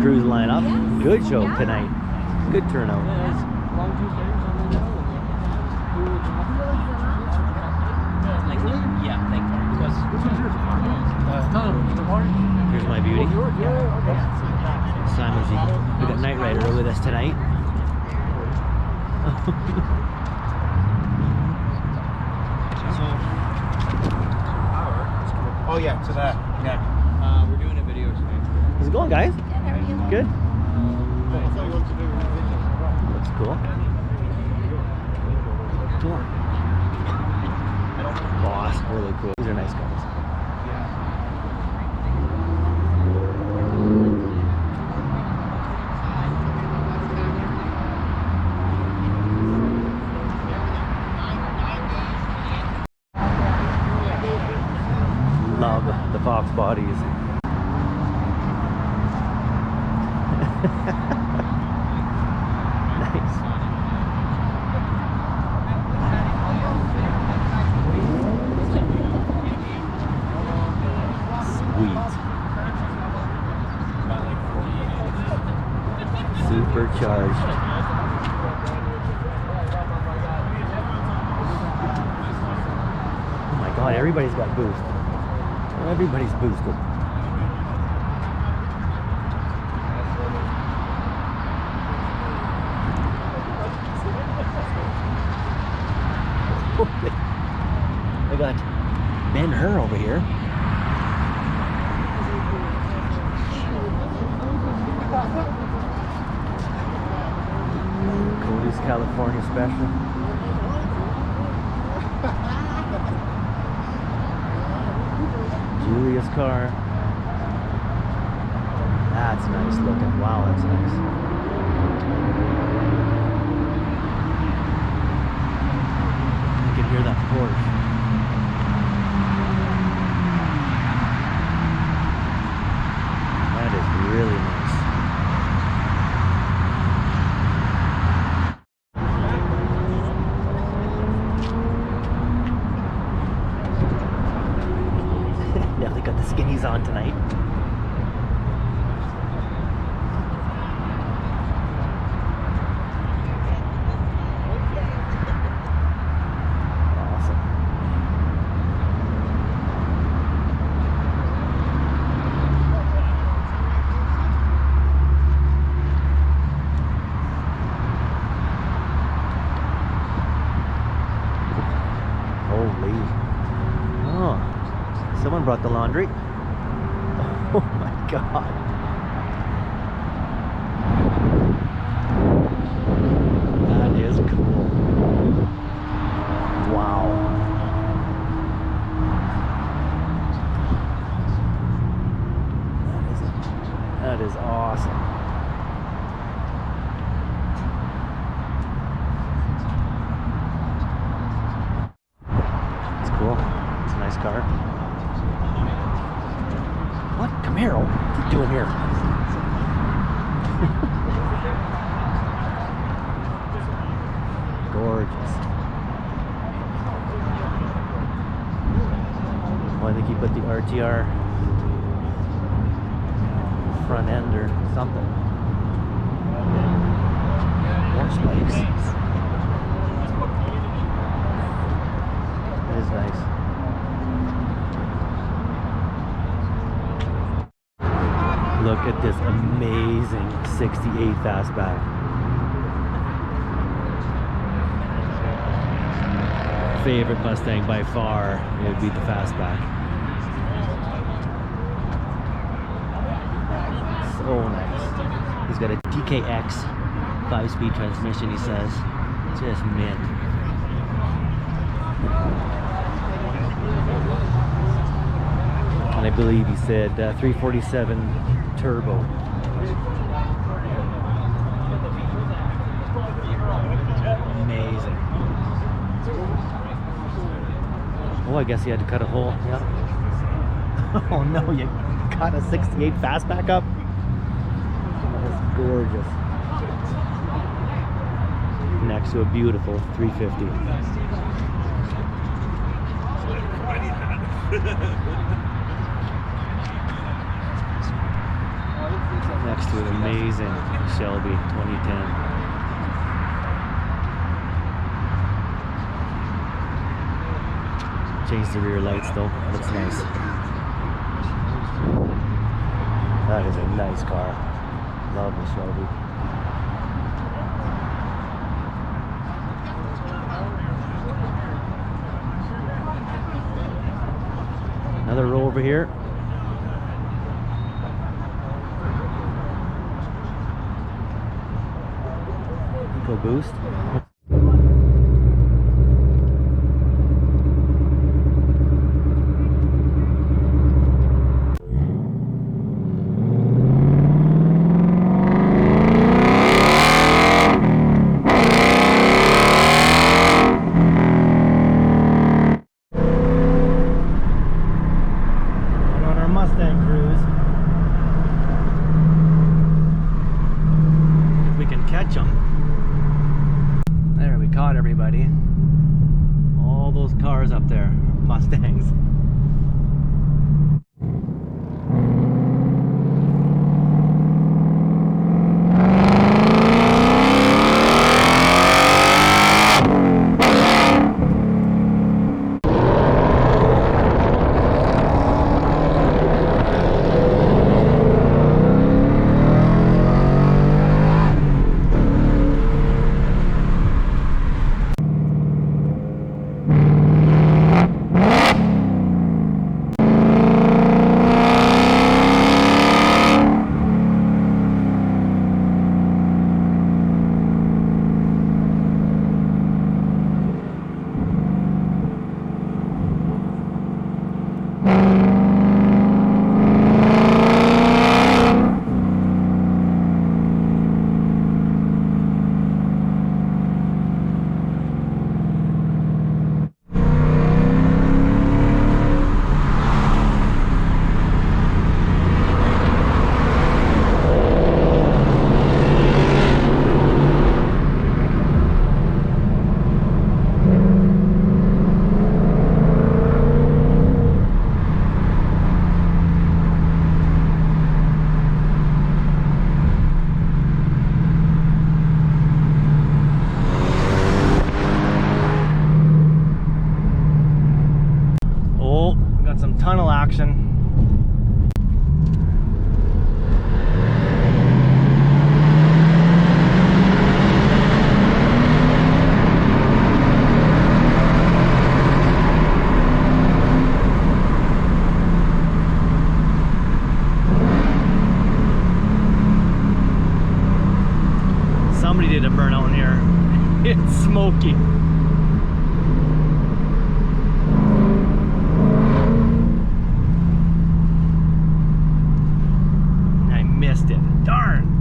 cruise lineup. Good show tonight. Good turnout. Yeah, thank you. Here's my beauty. Simon's Eagle. We got Knight Rider with us tonight. Oh yeah, to that. Yeah. We're doing a video tonight. How's it going, guys? Good, how are you? Good. I thought you wanted to do a video. That's cool. Cool. Boss, really cool. These are nice guys. Love the Fox bodies. Nice. Sweet. Supercharged. Oh my god, everybody's got boost. Everybody's boosted. I got Ben-Hur over here. Cody's California Special. Julia's car. That's nice looking. Wow, that's nice. You can hear that Porsche. That is really nice. Definitely got the skinnies on tonight. Awesome. Holy. Oh. Someone brought the laundry. Oh my god. That is cool. Wow. That is awesome. It's cool. It's a nice car. What? Camaro? What's he doing here? Gorgeous. Well, I think he put the RTR front end or something. More spikes. It is nice. Look at this amazing 68 fastback. Favorite Mustang by far, it would be the fastback. So nice. He's got a DKX 5-speed transmission, he says. Just mint. And I believe he said 347 turbo. Amazing. Oh, I guess he had to cut a hole. Yeah. Oh no, you got a 68 fastback up? That's gorgeous. Next to a beautiful 350. Next to an Shelby 2010. Changed the rear lights though. Looks nice. That is a nice car. Love the Shelby. Another row over here. EcoBoost. Everybody, all those cars up there, Mustangs. Tunnel action. Somebody did a burnout in here. It's smoky. It. Darn.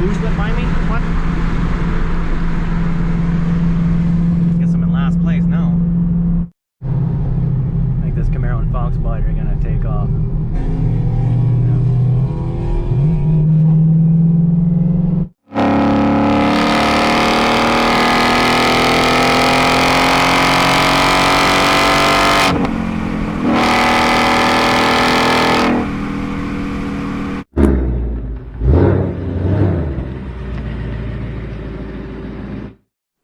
Rouge went by me? What? Guess I'm in last place now. I think this Camaro and Fox Body are gonna take off.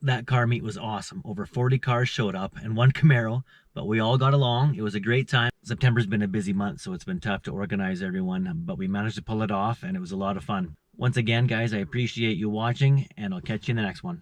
That car meet was awesome. Over 40 cars showed up and one Camaro, but we all got along. It was a great time. September's been a busy month, so it's been tough to organize everyone, but we managed to pull it off and it was a lot of fun. Once again, guys, I appreciate you watching and I'll catch you in the next one.